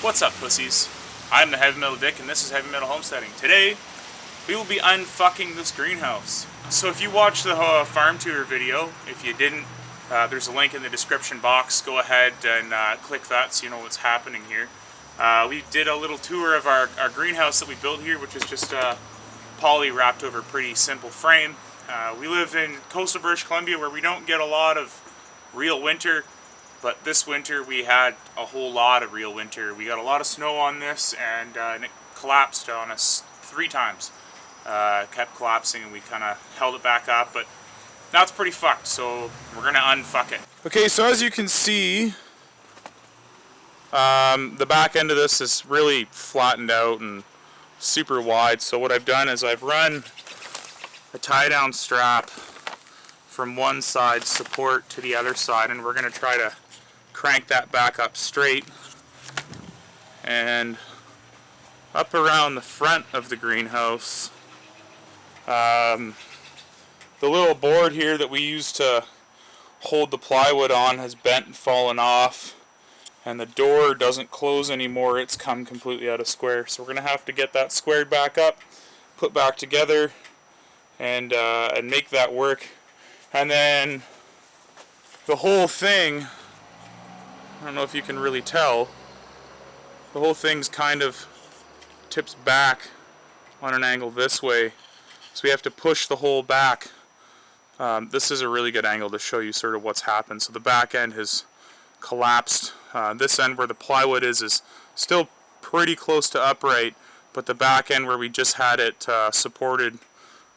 What's up, pussies? I'm the Heavy Metal Dick, and this is Heavy Metal Homesteading. Today, we will be unfucking this greenhouse. So if you watched the farm tour video, if you didn't, there's a link in the description box. Go ahead and click that so you know what's happening here. We did a little tour of our greenhouse that we built here, which is just poly wrapped over a pretty simple frame. We live in coastal British Columbia where we don't get a lot of real winter. But this winter we had a whole lot of real winter. We got a lot of snow on this, and it collapsed on us 3 times. Kept collapsing, and we kind of held it back up, but now it's pretty fucked, so we're gonna unfuck it. Okay, so as you can see, the back end of this is really flattened out and super wide. So what I've done is I've run a tie-down strap from one side support to the other side, and we're gonna try to crank that back up straight and up around the front of the greenhouse. The little board here that we used to hold the plywood on has bent and fallen off, and the door doesn't close anymore. It's come completely out of square, so we're gonna have to get that squared back up, put back together, and make that work. And then the whole thing, I don't know if you can really tell, the whole thing's kind of tips back on an angle this way, so we have to push the whole back. This is a really good angle to show you sort of what's happened. So the back end has collapsed. This end where the plywood is still pretty close to upright, but the back end where we just had it supported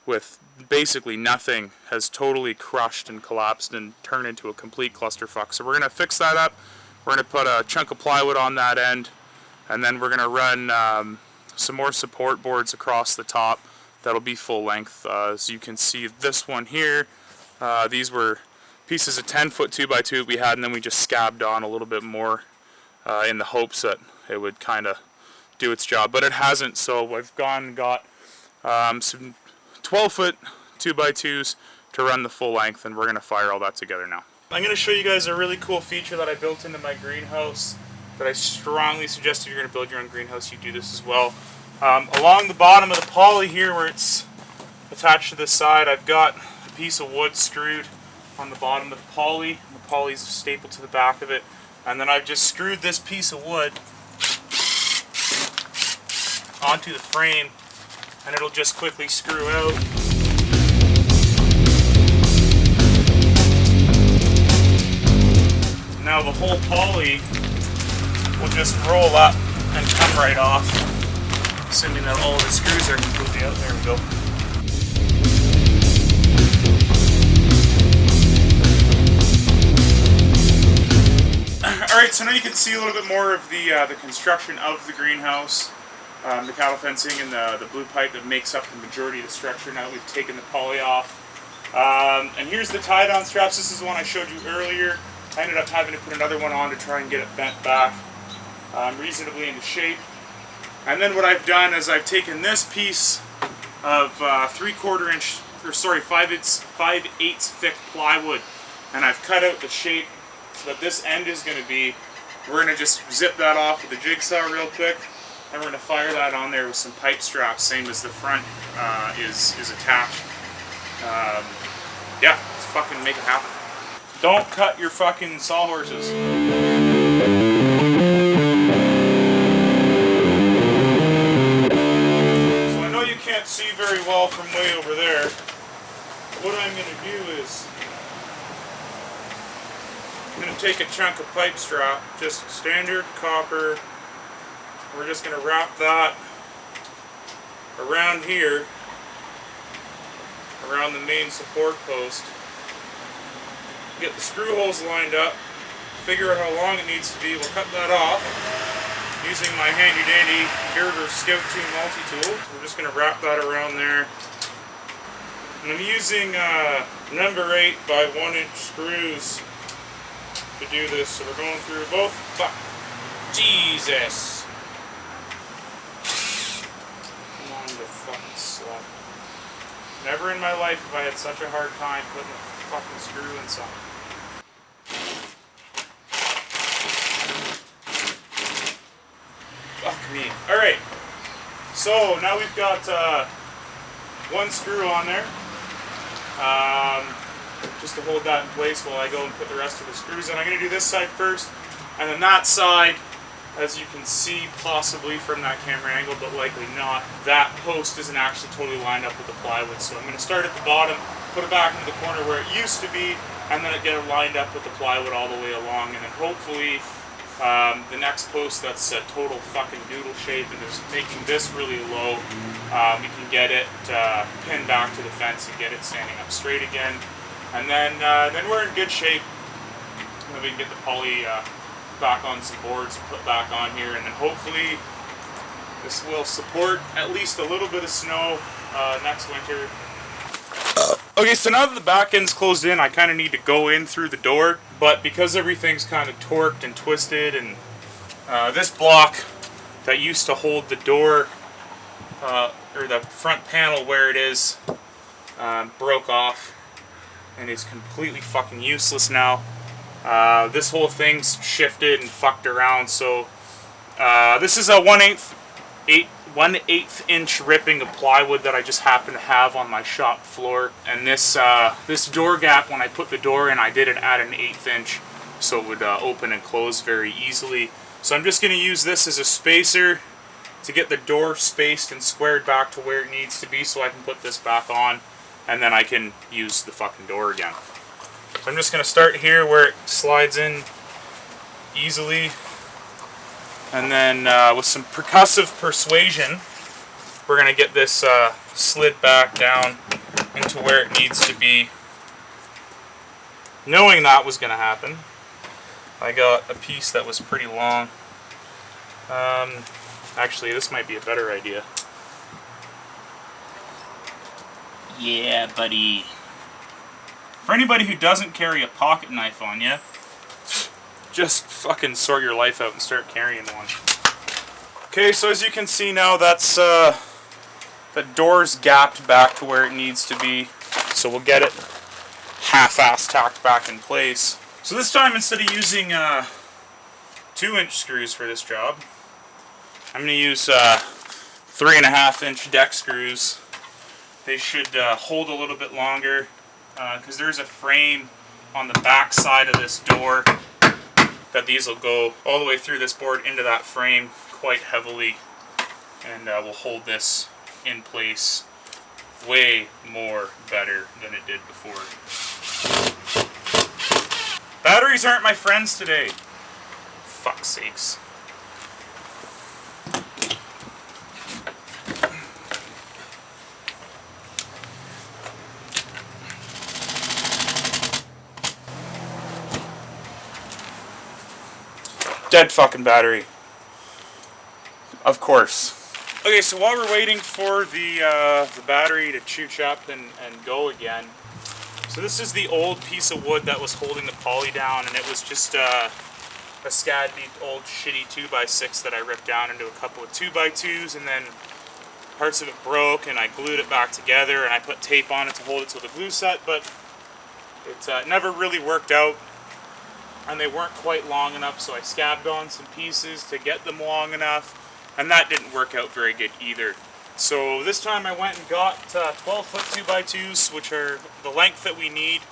with basically nothing has totally crushed and collapsed and turned into a complete clusterfuck. So we're going to fix that up. We're going to put a chunk of plywood on that end, and then we're going to run some more support boards across the top that'll be full length. As you can see, this one here, these were pieces of 10-foot 2x2 we had, and then we just scabbed on a little bit more in the hopes that it would kind of do its job, but it hasn't. So I've gone and got some 12-foot 2x2s to run the full length, and we're going to fire all that together now. I'm going to show you guys a really cool feature that I built into my greenhouse that I strongly suggest if you're going to build your own greenhouse, you do this as well. Along the bottom of the poly here where it's attached to the side, I've got a piece of wood screwed on the bottom of the poly. The poly's stapled to the back of it, and then I've just screwed this piece of wood onto the frame, and it'll just quickly screw out. Now the whole poly will just roll up and come right off, assuming that all of the screws are completely out. There we go. Alright, so now you can see a little bit more of the construction of the greenhouse. The cattle fencing and the blue pipe that makes up the majority of the structure. Now that we've taken the poly off. And here's the tie-down straps. This is the one I showed you earlier. I ended up having to put another one on to try and get it bent back reasonably into shape. And then what I've done is I've taken this piece of 3/4 inch, or sorry, 5/8 thick plywood, and I've cut out the shape so that this end is going to be. We're going to just zip that off with a jigsaw real quick, and we're going to fire that on there with some pipe straps, same as the front is attached. Yeah, let's fucking make it happen. Don't cut your fucking sawhorses. So I know you can't see very well from way over there. What I'm going to do is I'm going to take a chunk of pipe strap, just standard copper. We're just going to wrap that around here, around the main support post. Get the screw holes lined up, figure out how long it needs to be. We'll cut that off using my handy dandy Gerber Scout 2 multi-tool. So we're just going to wrap that around there. And I'm using number 8 by 1 inch screws to do this. So we're going through both. Fuck. Jesus. Come on, the fucking slut. Never in my life have I had such a hard time putting a fucking screw in something. me. Alright, so now we've got one screw on there. Just to hold that in place while I go and put the rest of the screws in. I'm going to do this side first, and then that side, as you can see possibly from that camera angle, but likely not, that post isn't actually totally lined up with the plywood. So I'm going to start at the bottom, put it back into the corner where it used to be, and then get it lined up with the plywood all the way along, and then hopefully the next post that's a total fucking doodle shape and is making this really low, we can get it pinned back to the fence and get it standing up straight again. And then we're in good shape. And then we can get the poly back on some boards and put back on here, and then hopefully this will support at least a little bit of snow next winter. Okay, so now that the back end's closed in, I kind of need to go in through the door, but because everything's kind of torqued and twisted, and this block that used to hold the door, or the front panel where it is, broke off and is completely fucking useless now. This whole thing's shifted and fucked around, so this is a 1/8 inch ripping of plywood that I just happen to have on my shop floor. And this this door gap, when I put the door in, I did it at an 1/8 inch, so it would open and close very easily. So I'm just going to use this as a spacer to get the door spaced and squared back to where it needs to be, so I can put this back on, and then I can use the fucking door again. So I'm just going to start here where it slides in easily, and then with some percussive persuasion, we're going to get this slid back down into where it needs to be. Knowing that was going to happen, I got a piece that was pretty long. Actually, this might be a better idea. Yeah, buddy. For anybody who doesn't carry a pocket knife on you, just fucking sort your life out and start carrying one. Okay, so as you can see now, that's the door's gapped back to where it needs to be. So we'll get it half-ass tacked back in place. So this time, instead of using 2-inch screws for this job, I'm going to use 3.5-inch deck screws. They should hold a little bit longer, because there's a frame on the back side of this door that these will go all the way through this board into that frame quite heavily, and will hold this in place way more better than it did before. Batteries aren't my friends today. Fuck's sakes. Dead fucking battery. Of course. Okay, so while we're waiting for the battery to chooch up and go again, so this is the old piece of wood that was holding the poly down, and it was just a scabby old shitty 2x6 that I ripped down into a couple of 2x2s, and then parts of it broke, and I glued it back together, and I put tape on it to hold it to the glue set, but it never really worked out. And they weren't quite long enough, so I scabbed on some pieces to get them long enough, and that didn't work out very good either. So this time I went and got 12-foot 2x2s, which are the length that we need,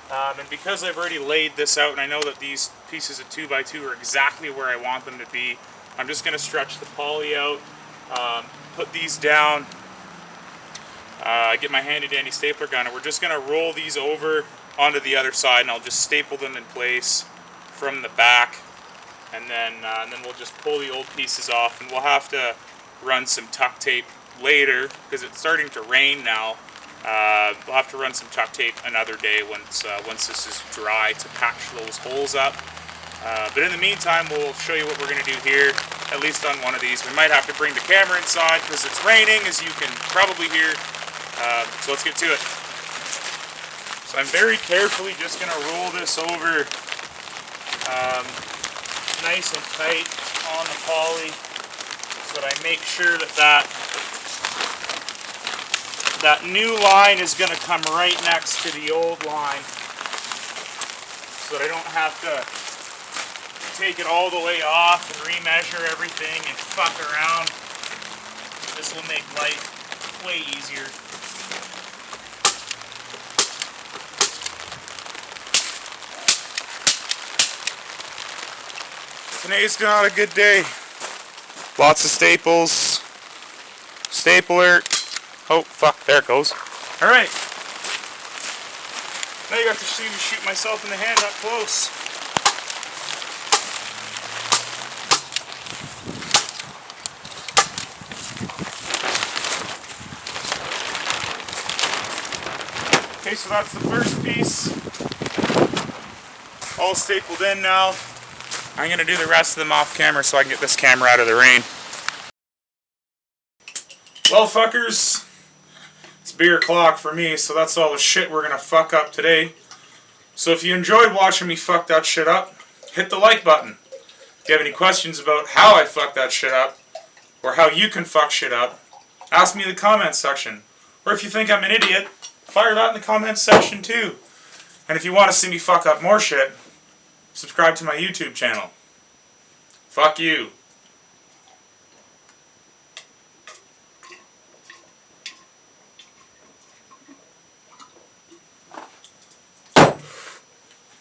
and because I've already laid this out and I know that these pieces of 2x2 are exactly where I want them to be, I'm just going to stretch the poly out, put these down, get my handy dandy stapler gun, and we're just going to roll these over onto the other side, and I'll just staple them in place from the back, and then we'll just pull the old pieces off, and we'll have to run some tuck tape later because it's starting to rain now. We'll have to run some tuck tape another day once this is dry to patch those holes up. But in the meantime, we'll show you what we're going to do here, at least on one of these. We might have to bring the camera inside because it's raining, as you can probably hear. So let's get to it. So I'm very carefully just going to roll this over nice and tight on the poly so that I make sure that new line is going to come right next to the old line so that I don't have to take it all the way off and remeasure everything and fuck around. This will make life way easier. Today's not a good day. Lots of staples. Stapler. Oh, fuck, there it goes. Alright. Now you got to see me shoot myself in the hand up close. Okay, so that's the first piece. All stapled in now. I'm going to do the rest of them off camera so I can get this camera out of the rain. Well, fuckers, it's beer o'clock for me, so that's all the shit we're going to fuck up today. So if you enjoyed watching me fuck that shit up, hit the like button. If you have any questions about how I fuck that shit up, or how you can fuck shit up, ask me in the comments section. Or if you think I'm an idiot, fire that in the comments section too. And if you want to see me fuck up more shit, subscribe to my YouTube channel. Fuck you.